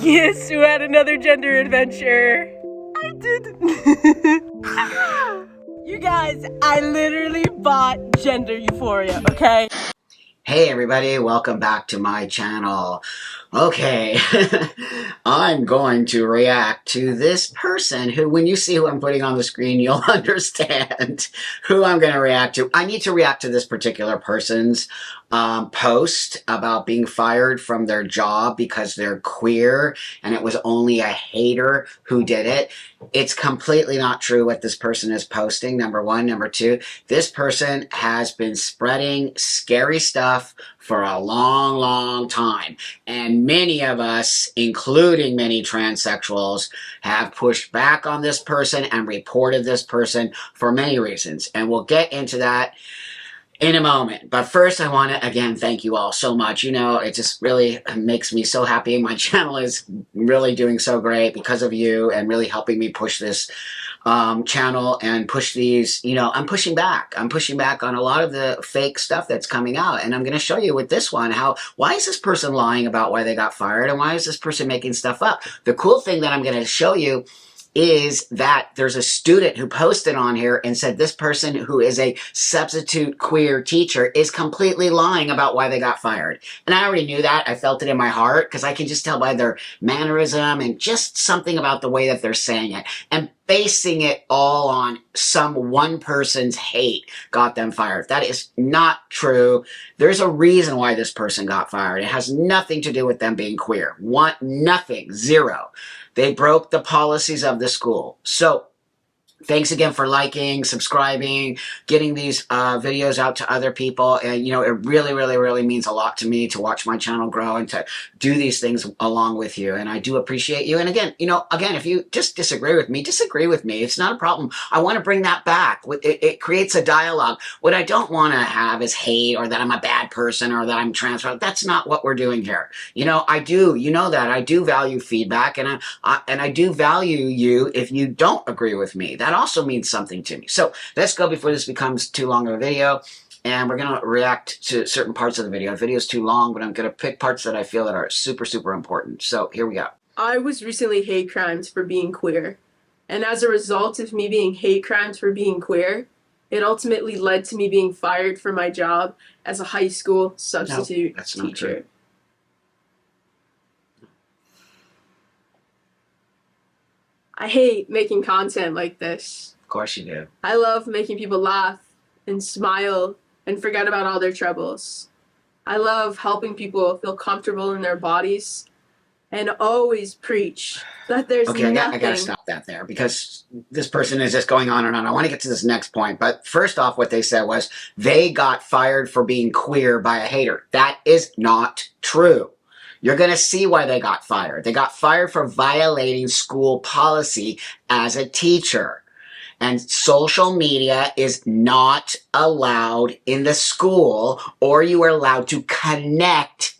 Yes, we had another gender adventure. I did. You guys, I literally bought gender euphoria, okay? Hey everybody, welcome back to my channel. Okay, I'm going to react to this person who, when you see who I'm putting on the screen, you'll understand who I'm going to react to. I need to react to this particular person's post about being fired from their job because they're queer, and it was only a hater who did it. It's completely not true what this person is posting, number one. Number two, this person has been spreading scary stuff for a long, long time. And many of us, including many transsexuals, have pushed back on this person and reported this person for many reasons. And we'll get into that in a moment. But first, I want to, again, thank you all so much. You know, it just really makes me so happy. My channel is really doing so great because of you and really helping me push this channel and push these, you know, I'm pushing back. I'm pushing back on a lot of the fake stuff that's coming out. And I'm going to show you with this one why is this person lying about why they got fired, and why is this person making stuff up? The cool thing that I'm going to show you is that there's a student who posted on here and said this person who is a substitute queer teacher is completely lying about why they got fired. And I already knew that. I felt it in my heart because I can just tell by their mannerism and just something about the way that they're saying it. And basing it all on some one person's hate got them fired. That is not true. There's a reason why this person got fired. It has nothing to do with them being queer. Nothing. Zero. They broke the policies of the school. So thanks again for liking, subscribing, getting these videos out to other people. And, you know, it really, really, really means a lot to me to watch my channel grow and to do these things along with you. And I do appreciate you. And again, you know, if you just disagree with me, disagree with me. It's not a problem. I want to bring that back. It creates a dialogue. What I don't want to have is hate, or that I'm a bad person, or that I'm trans. That's not what we're doing here. You know, you know that I do value feedback, and I do value you if you don't agree with me. That also means something to me. So let's go before this becomes too long of a video, and we're going to react to certain parts of the video. The video is too long, but I'm going to pick parts that I feel that are super, super important. So here we go. I was recently hate crimed for being queer. And as a result of me being hate crimed for being queer, it ultimately led to me being fired from my job as a high school substitute teacher. I hate making content like this. Of course you do. I love making people laugh and smile and forget about all their troubles. I love helping people feel comfortable in their bodies and always preach that there's nothing. I gotta stop that there because this person is just going on and on. I want to get to this next point, but first off, what they said was they got fired for being queer by a hater. That is not true. You're going to see why they got fired. They got fired for violating school policy as a teacher. And social media is not allowed in the school, or you are allowed to connect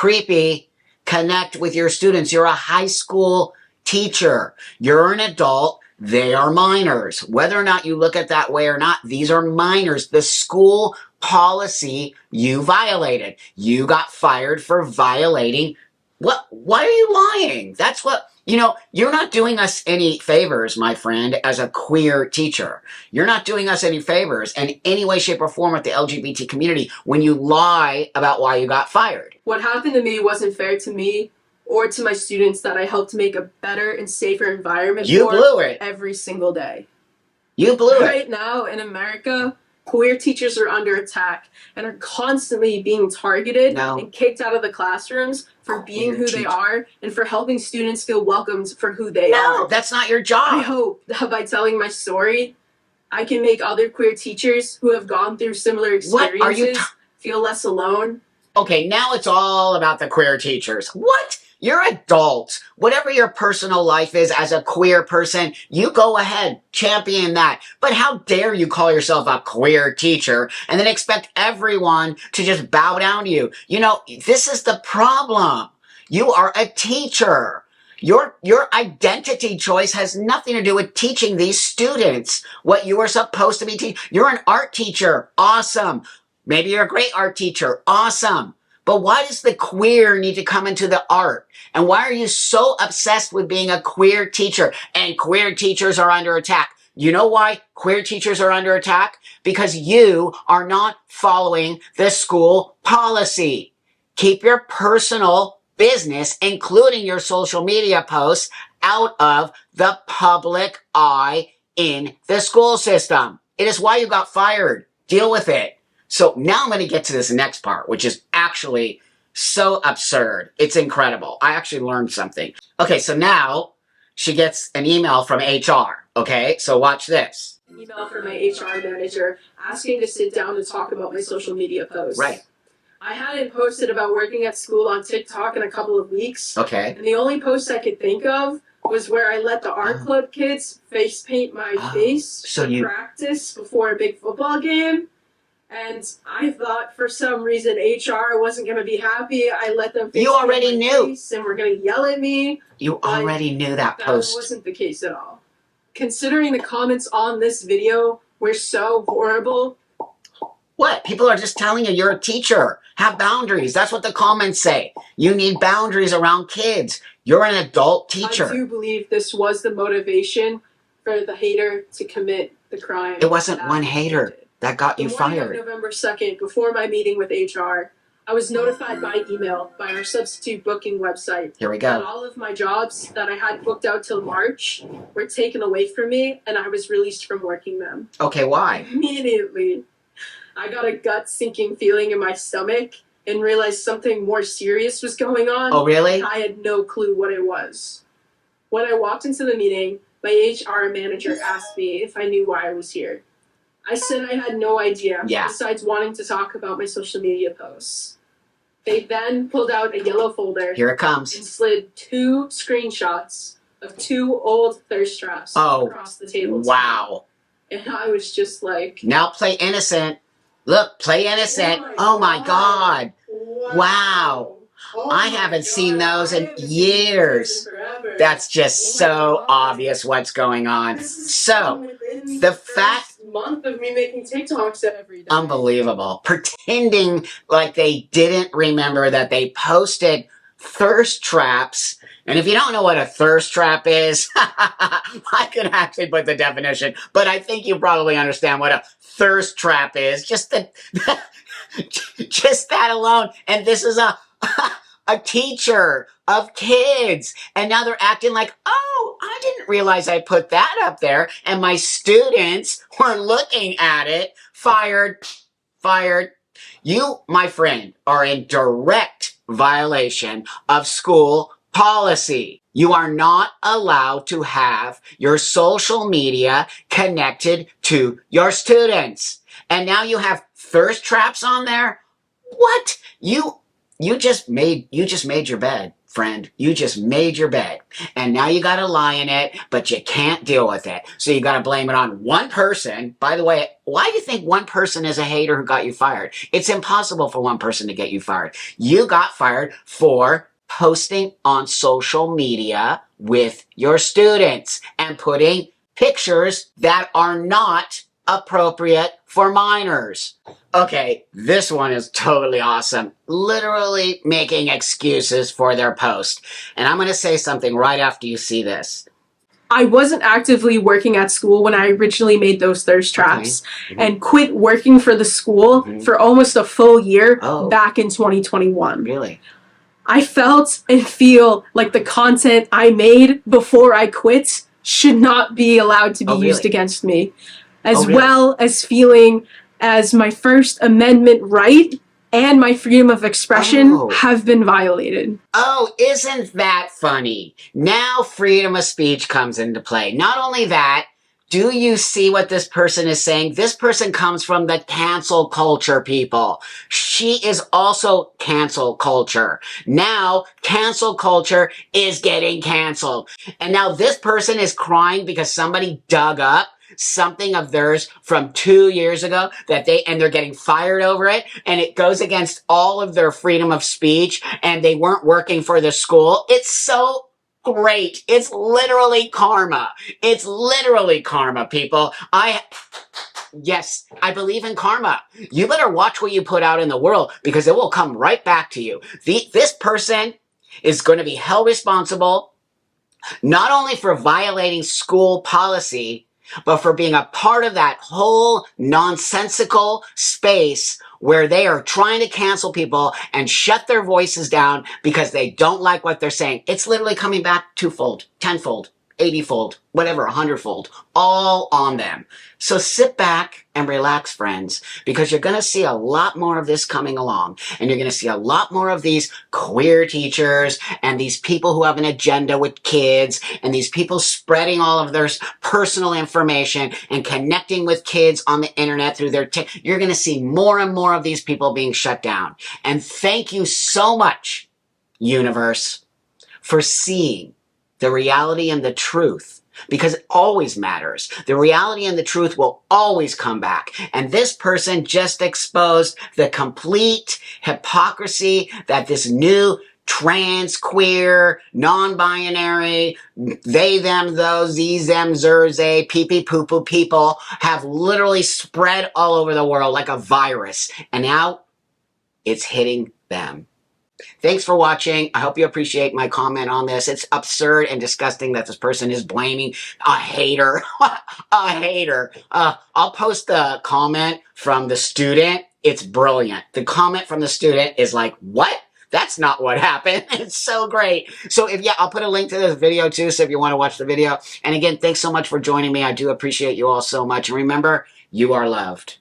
with your students. You're a high school teacher. You're an adult. They are minors. Whether or not you look at that way or not, these are minors. The school policy you violated. You got fired for violating. What? Why are you lying? That's what, you know, you're not doing us any favors, my friend, as a queer teacher. You're not doing us any favors in any way, shape, or form with the LGBT community when you lie about why you got fired. What happened to me wasn't fair to me or to my students that I helped make a better and safer environment You blew it. Every single day. You blew it. Right now in America, queer teachers are under attack and are constantly being targeted and kicked out of the classrooms for being who they are and for helping students feel welcomed for who they are. No, that's not your job. I hope that by telling my story, I can make other queer teachers who have gone through similar experiences feel less alone. Okay, now it's all about the queer teachers. What? You're adults. Whatever your personal life is as a queer person, you go ahead, champion that. But how dare you call yourself a queer teacher and then expect everyone to just bow down to you? You know, this is the problem. You are a teacher. Your identity choice has nothing to do with teaching these students what you are supposed to be teaching. You're an art teacher. Awesome. Maybe you're a great art teacher. Awesome. But why does the queer need to come into the art? And why are you so obsessed with being a queer teacher? And queer teachers are under attack. You know why queer teachers are under attack? Because you are not following the school policy. Keep your personal business, including your social media posts, out of the public eye in the school system. It is why you got fired. Deal with it. So now I'm going to get to this next part, which is actually so absurd. It's incredible. I actually learned something. Okay, so now she gets an email from HR. Okay, so watch this. An email from my HR manager asking to sit down to talk about my social media posts. Right. I hadn't posted about working at school on TikTok in a couple of weeks. Okay. And the only post I could think of was where I let the art club kids face paint my face for practice before a big football game. And I thought for some reason HR wasn't going to be happy. I let them face You already knew. Face and were going to yell at me. You already knew that post. That wasn't the case at all. Considering the comments on this video were so horrible. What? People are just telling you you're a teacher. Have boundaries. That's what the comments say. You need boundaries around kids. You're an adult teacher. I do believe this was the motivation for the hater to commit the crime. It wasn't one hater that got you fired. On November 2nd, before my meeting with HR, I was notified by email by our substitute booking website. Here we go. That all of my jobs that I had booked out till March were taken away from me, and I was released from working them. Okay, why? Immediately, I got a gut-sinking feeling in my stomach and realized something more serious was going on. Oh, really? I had no clue what it was. When I walked into the meeting, my HR manager asked me if I knew why I was here. I said I had no idea, besides wanting to talk about my social media posts. They then pulled out a yellow folder. Here it comes. And slid 2 screenshots of 2 old thirst traps across the table. Wow. And I was just like... Now play innocent. Look, play innocent. Oh my God. Wow. I haven't seen those in years. That's just so obvious what's going on. So, the fact... month of me making TikToks every day. Unbelievable. Pretending like they didn't remember that they posted thirst traps. And if you don't know what a thirst trap is, I could actually put the definition, but I think you probably understand what a thirst trap is. Just that alone. And this is a teacher of kids. And now they're acting like, oh, I didn't realize I put that up there. And my students were looking at it. Fired. You, my friend, are in direct violation of school policy. You are not allowed to have your social media connected to your students. And now you have thirst traps on there? What? You just made your bed, friend. You just made your bed. And now you gotta lie in it, but you can't deal with it. So you gotta blame it on one person. By the way, why do you think one person is a hater who got you fired? It's impossible for one person to get you fired. You got fired for posting on social media with your students and putting pictures that are not appropriate for minors. Okay, this one is totally awesome. Literally making excuses for their post. And I'm going to say something right after you see this. I wasn't actively working at school when I originally made those thirst traps and quit working for the school for almost a full year back in 2021. Really? I felt and feel like the content I made before I quit should not be allowed to be used against me, as well as feeling as my First Amendment right and my freedom of expression have been violated. Oh, isn't that funny? Now freedom of speech comes into play. Not only that, do you see what this person is saying? This person comes from the cancel culture, people. She is also cancel culture. Now, cancel culture is getting canceled. And now this person is crying because somebody dug up something of theirs from 2 years ago and they're getting fired over it, and it goes against all of their freedom of speech, and they weren't working for the school. It's so great. It's literally karma. It's literally karma, people. Yes, I believe in karma. You better watch what you put out in the world because it will come right back to you. This person is going to be held responsible not only for violating school policy, but for being a part of that whole nonsensical space where they are trying to cancel people and shut their voices down because they don't like what they're saying. It's literally coming back twofold, tenfold, 80-fold, whatever, 100-fold, all on them. So sit back and relax, friends, because you're going to see a lot more of this coming along. And you're going to see a lot more of these queer teachers and these people who have an agenda with kids and these people spreading all of their personal information and connecting with kids on the internet through their you're going to see more and more of these people being shut down. And thank you so much, universe, for seeing the reality and the truth, because it always matters. The reality and the truth will always come back. And this person just exposed the complete hypocrisy that this new trans, queer, non-binary, they, them, those, these, them, zers, they, pee-pee, poo-poo people have literally spread all over the world like a virus. And now it's hitting them. Thanks for watching. I hope you appreciate my comment on this. It's absurd and disgusting that this person is blaming a hater. A hater. I'll post the comment from the student. It's brilliant. The comment from the student is like, what? That's not what happened. It's so great. So I'll put a link to this video too, so if you want to watch the video. And again, thanks so much for joining me. I do appreciate you all so much. And remember, you are loved.